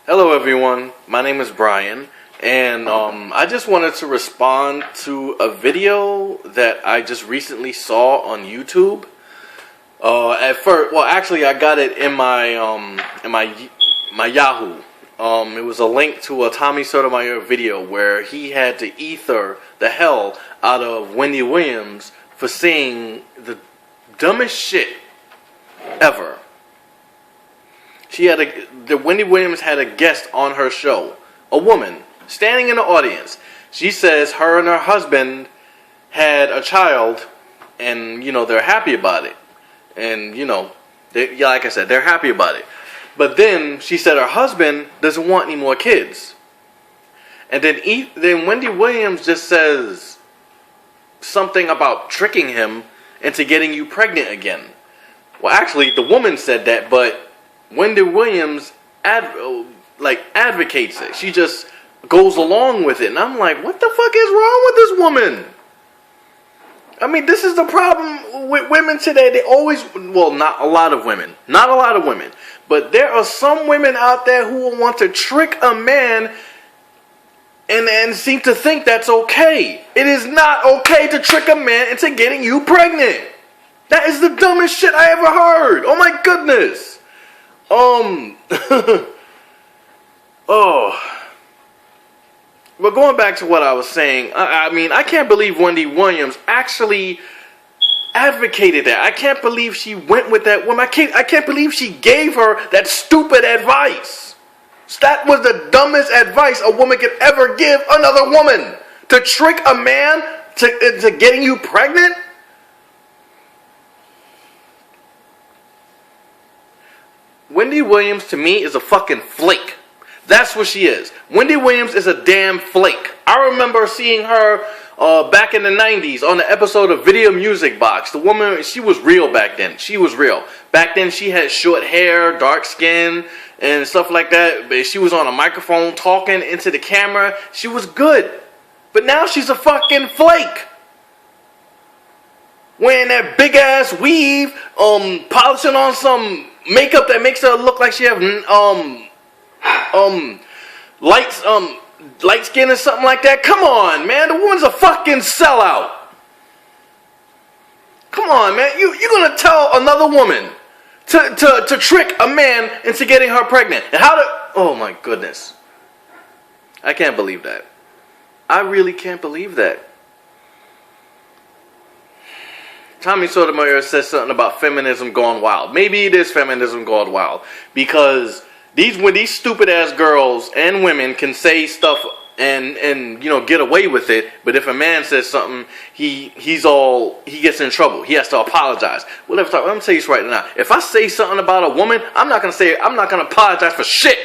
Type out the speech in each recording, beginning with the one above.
Hello everyone, my name is Brian, and I just wanted to respond to a video that I just recently saw on YouTube. At first, well, actually, I got it in my Yahoo. It was a link to a Tommy Sotomayor video where he had to ether the hell out of Wendy Williams for saying the dumbest shit ever. Wendy Williams had a guest on her show, a woman, standing in the audience. She says her and her husband had a child, and, they're happy about it. And, like I said, they're happy about it. But then she said her husband doesn't want any more kids. And then Wendy Williams just says something about tricking him into getting you pregnant again. Well, actually, the woman said that, but Wendy Williams advocates it. She just goes along with it. And I'm like, what the fuck is wrong with this woman? I mean, this is the problem with women today. They always, not a lot of women, but there are some women out there who will want to trick a man and seem to think that's okay. It is not okay to trick a man into getting you pregnant. That is the dumbest shit I ever heard. Oh my goodness. But going back to what I was saying, I can't believe Wendy Williams actually advocated that. I can't believe she went with that woman. I can't believe she gave her that stupid advice. That was the dumbest advice a woman could ever give another woman. To trick a man into getting you pregnant? Wendy Williams, to me, is a fucking flake. That's what she is. Wendy Williams is a damn flake. I remember seeing her back in the 90s on the episode of Video Music Box. The woman, she was real back then. She was real. Back then, she had short hair, dark skin, and stuff like that. But she was on a microphone talking into the camera. She was good. But now she's a fucking flake. Wearing that big-ass weave, polishing on some makeup that makes her look like she have light skin or something like that. Come on, man, the woman's a fucking sellout. Come on, man, you're gonna tell another woman to trick a man into getting her pregnant, and oh my goodness, I can't believe that. I really can't believe that. Tommy Sotomayor says something about feminism gone wild. Maybe it is feminism gone wild. Because when these stupid ass girls and women can say stuff and get away with it, but if a man says something, he gets in trouble. He has to apologize. Well, let me tell you this right now. If I say something about a woman, I'm not gonna apologize for shit.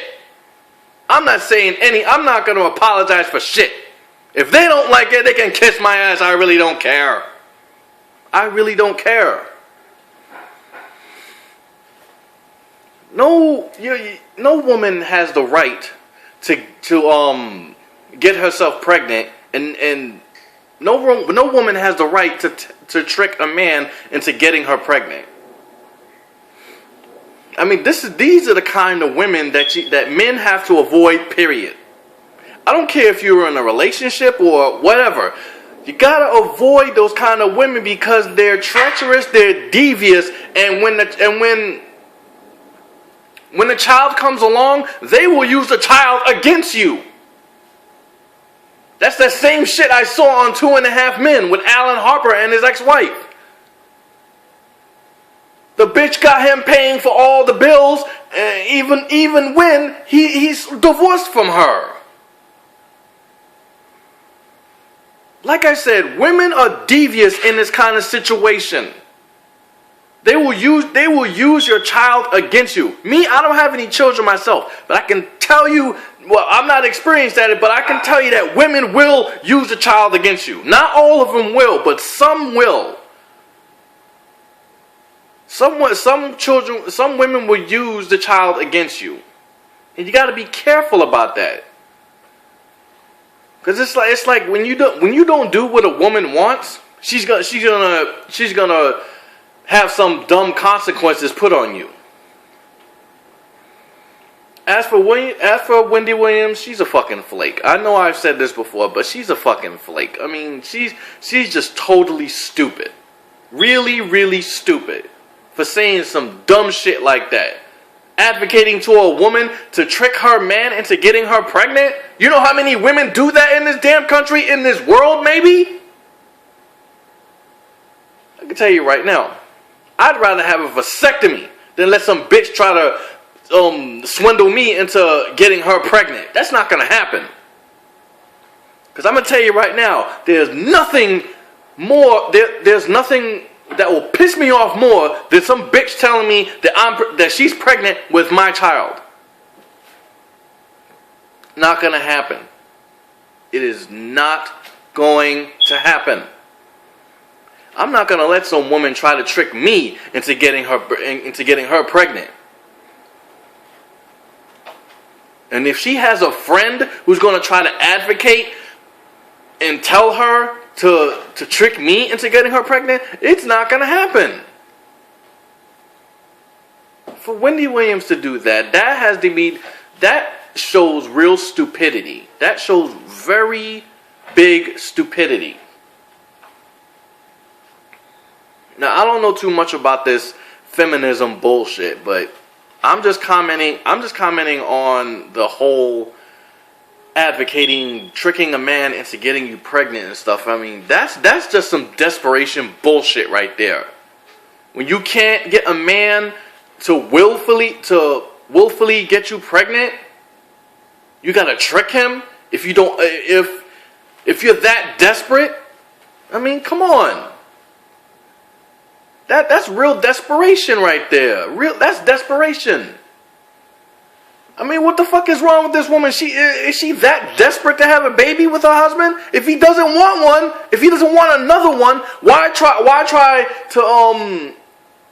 I'm not gonna apologize for shit. If they don't like it, they can kiss my ass. I really don't care. I really don't care. No woman has the right to get herself pregnant, and no woman has the right to trick a man into getting her pregnant. I mean, these are the kind of women that men have to avoid. Period. I don't care if you're in a relationship or whatever. You gotta avoid those kind of women because they're treacherous, they're devious, and when the child comes along, they will use the child against you. That's the same shit I saw on 2.5 Men with Alan Harper and his ex-wife. The bitch got him paying for all the bills, even when he's divorced from her. Like I said, women are devious in this kind of situation. They will use your child against you. Me, I don't have any children myself, but I can tell you, I'm not experienced at it, but I can tell you that women will use a child against you. Not all of them will, but some will. Some women will use the child against you. And you got to be careful about that. Because it's like when you don't do what a woman wants, she's gonna have some dumb consequences put on you. As for Wendy Williams, she's a fucking flake. I know I've said this before, but she's a fucking flake. I mean, she's just totally stupid. Really, really stupid. For saying some dumb shit like that. Advocating to a woman to trick her man into getting her pregnant? You know how many women do that in this damn country, in this world, maybe? I can tell you right now, I'd rather have a vasectomy than let some bitch try to swindle me into getting her pregnant. That's not going to happen. Because I'm going to tell you right now, there's nothing that will piss me off more than some bitch telling me that she's pregnant with my child. Not going to happen. It is not going to happen. I'm not going to let some woman try to trick me into getting her pregnant. And if she has a friend who's going to try to advocate and tell her to trick me into getting her pregnant, it's not going to happen. For Wendy Williams to do that, that shows real stupidity. That shows very big stupidity. Now, I don't know too much about this feminism bullshit, but I'm just commenting on the whole advocating tricking a man into getting you pregnant and stuff. I mean, that's just some desperation bullshit right there. When you can't get a man to willfully get you pregnant, you gotta trick him. If you're that desperate, I mean, come on. That's real desperation right there. That's desperation. I mean, what the fuck is wrong with this woman? Is she that desperate to have a baby with her husband? If he doesn't want one, if he doesn't want another one, why try to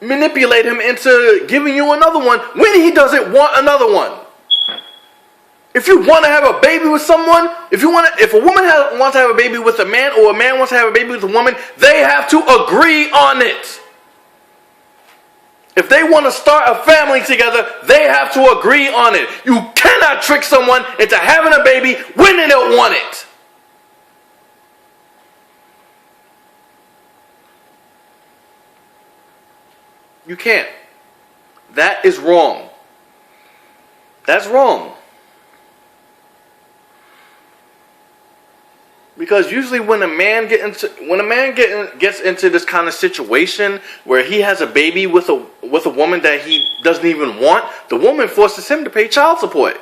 manipulate him into giving you another one when he doesn't want another one? If you want to have a baby with someone, if a woman wants to have a baby with a man, or a man wants to have a baby with a woman, they have to agree on it. If they want to start a family together, they have to agree on it. You cannot trick someone into having a baby when they don't want it. You can't. That is wrong. That's wrong. Because usually when a man gets into this kind of situation where he has a baby with a woman that he doesn't even want, the woman forces him to pay child support.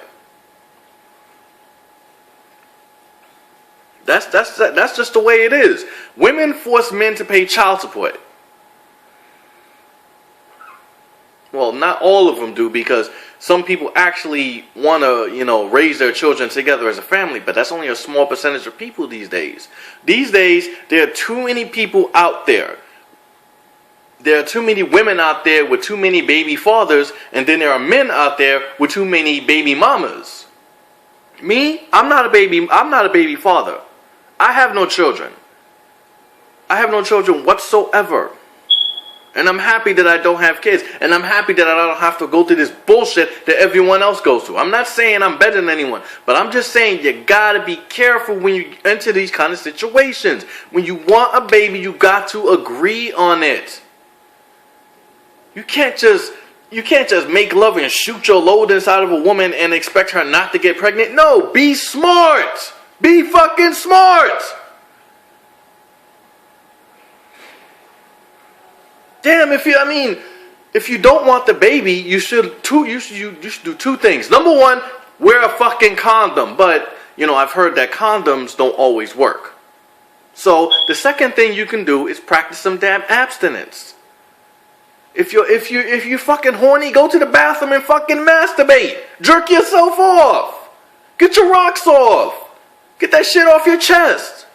That's just the way it is. Women force men to pay child support. Well, not all of them do, because some people actually want to, raise their children together as a family, but that's only a small percentage of people these days. These days, there are too many people out there. There are too many women out there with too many baby fathers, and then there are men out there with too many baby mamas. Me, I'm not a baby father. I have no children. I have no children whatsoever. And I'm happy that I don't have kids. And I'm happy that I don't have to go through this bullshit that everyone else goes through. I'm not saying I'm better than anyone. But I'm just saying you gotta be careful when you enter these kind of situations. When you want a baby, you got to agree on it. You can't just make love and shoot your load inside of a woman and expect her not to get pregnant. No, be smart. Be fucking smart. Damn, if you don't want the baby, you should do two things. Number one, wear a fucking condom. But, I've heard that condoms don't always work. So, the second thing you can do is practice some damn abstinence. If you're fucking horny, go to the bathroom and fucking masturbate. Jerk yourself off. Get your rocks off. Get that shit off your chest.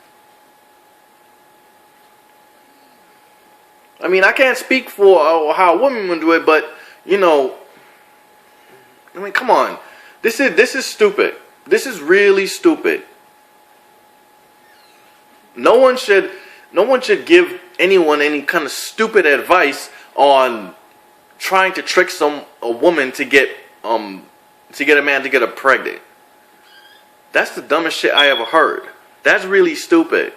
I mean, I can't speak for how a woman would do it, but, come on. This is stupid. This is really stupid. No one should give anyone any kind of stupid advice on trying to trick a woman to get to get a man to get her pregnant. That's the dumbest shit I ever heard. That's really stupid.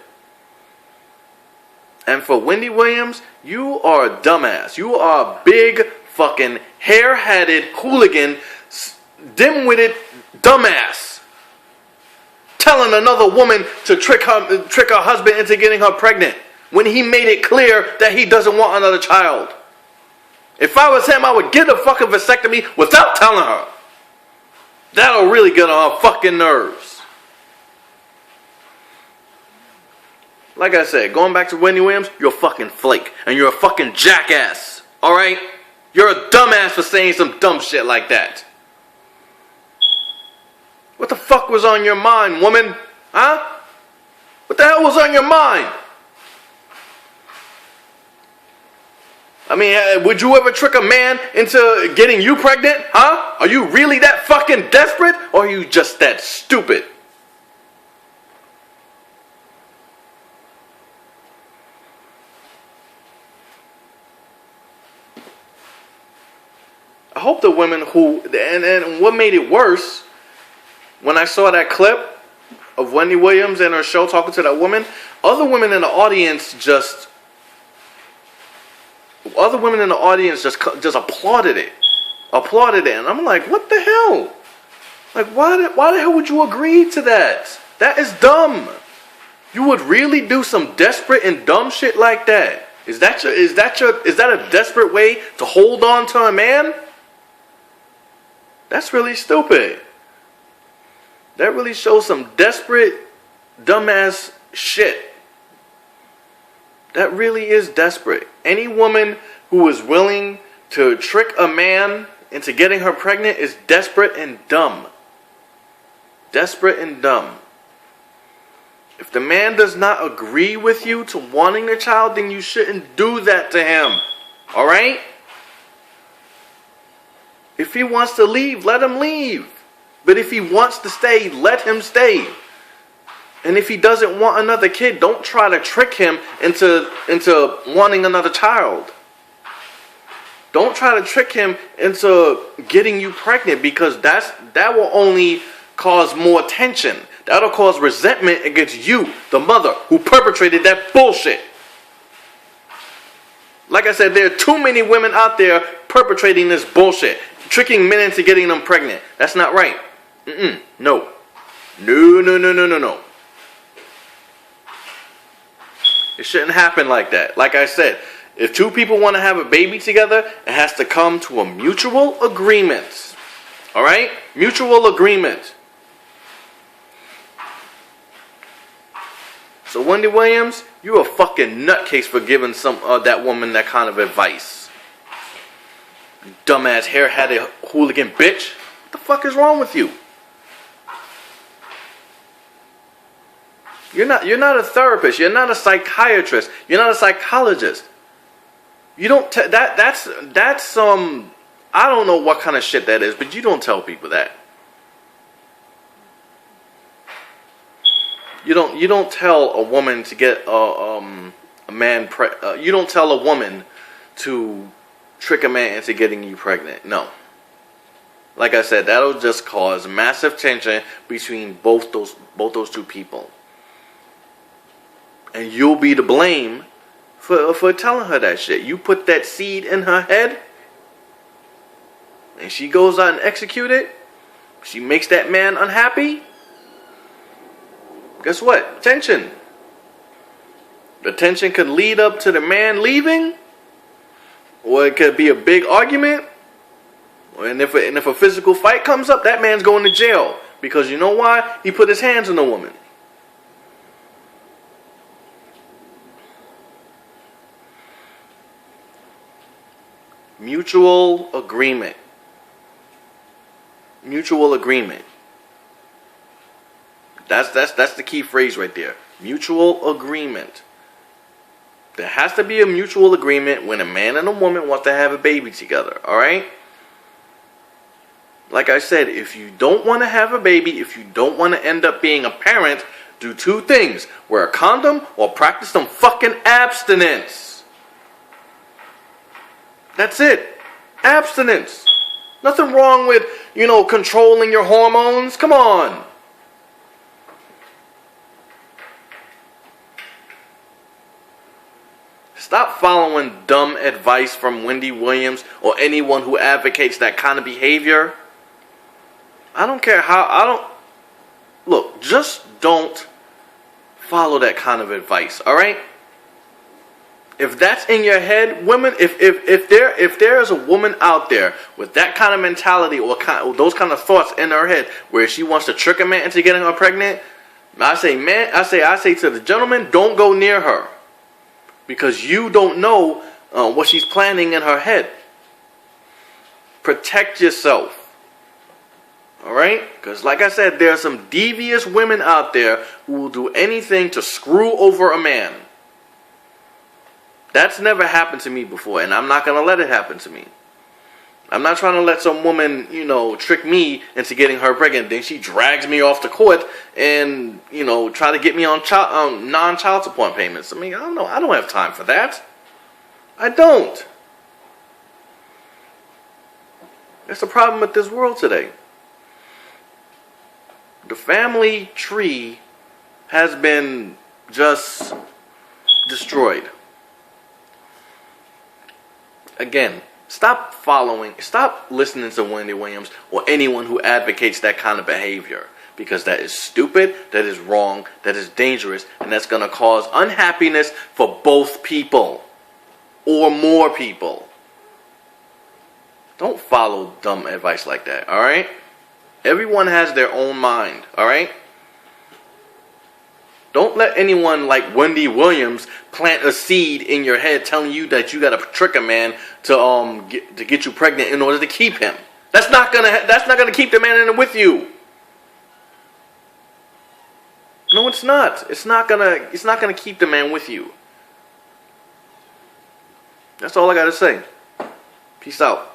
And for Wendy Williams, you are a dumbass. You are a big fucking hair-headed hooligan, dim-witted dumbass. Telling another woman to trick her husband into getting her pregnant when he made it clear that he doesn't want another child. If I was him, I would get a fucking vasectomy without telling her. That'll really get on her fucking nerves. Like I said, going back to Wendy Williams, you're a fucking flake. And you're a fucking jackass. Alright? You're a dumbass for saying some dumb shit like that. What the fuck was on your mind, woman? Huh? What the hell was on your mind? I mean, would you ever trick a man into getting you pregnant? Huh? Are you really that fucking desperate? Or are you just that stupid? I hope the women who... And what made it worse, when I saw that clip of Wendy Williams and her show talking to that woman, other women in the audience just applauded it. And I'm like, what the hell? Like, why the hell would you agree to that? That is dumb. You would really do some desperate and dumb shit like that? Is that a desperate way to hold on to a man? That's really stupid. That really shows some desperate, dumbass shit. That really is desperate. Any woman who is willing to trick a man into getting her pregnant is desperate and dumb. Desperate and dumb. If the man does not agree with you to wanting the child, then you shouldn't do that to him. Alright? If he wants to leave, let him leave. But if he wants to stay, let him stay. And if he doesn't want another kid, don't try to trick him into wanting another child. Don't try to trick him into getting you pregnant, because that will only cause more tension. That'll cause resentment against you, the mother, who perpetrated that bullshit. Like I said, there are too many women out there perpetrating this bullshit. Tricking men into getting them pregnant. That's not right. No. No. It shouldn't happen like that. Like I said, if two people want to have a baby together, it has to come to a mutual agreement. Alright? Mutual agreement. So Wendy Williams, you're a fucking nutcase for giving that woman that kind of advice. You dumbass hair-headed hooligan bitch. What the fuck is wrong with you? You're not a therapist. You're not a psychiatrist. You're not a psychologist. You don't that's I don't know what kind of shit that is, but you don't tell people that. You don't tell a woman to get a man you don't tell a woman to trick a man into getting you pregnant. No. Like I said, that'll just cause massive tension between both those two people. And you'll be to blame for telling her that shit. You put that seed in her head, and she goes out and executes it. She makes that man unhappy. Guess what? Tension. The tension could lead up to the man leaving, or it could be a big argument. And if a physical fight comes up, that man's going to jail. Because you know why? He put his hands on a woman. Mutual agreement. Mutual agreement. That's the key phrase right there. Mutual agreement. There has to be a mutual agreement when a man and a woman want to have a baby together. Alright? Like I said, if you don't want to have a baby, if you don't want to end up being a parent, do two things. Wear a condom or practice some fucking abstinence. That's it. Abstinence. Nothing wrong with, controlling your hormones. Come on. Stop following dumb advice from Wendy Williams or anyone who advocates that kind of behavior. I don't care look, just don't follow that kind of advice, all right? If that's in your head, women, if there is a woman out there with that kind of mentality or those kind of thoughts in her head where she wants to trick a man into getting her pregnant, I say to the gentleman, don't go near her. Because you don't know what she's planning in her head. Protect yourself. Alright? Because like I said, there are some devious women out there who will do anything to screw over a man. That's never happened to me before, and I'm not going to let it happen to me. I'm not trying to let some woman, trick me into getting her pregnant. Then she drags me off to court and, try to get me on non-child support payments. I mean, I don't know. I don't have time for that. I don't. That's the problem with this world today. The family tree has been just destroyed. Again, stop listening to Wendy Williams or anyone who advocates that kind of behavior. Because that is stupid, that is wrong, that is dangerous, and that's going to cause unhappiness for both people. Or more people. Don't follow dumb advice like that, alright? Everyone has their own mind, alright? Don't let anyone like Wendy Williams plant a seed in your head telling you that you got to trick a man to get you pregnant in order to keep him. That's not gonna keep the man in with you. No, it's not. It's not gonna keep the man with you. That's all I gotta say. Peace out.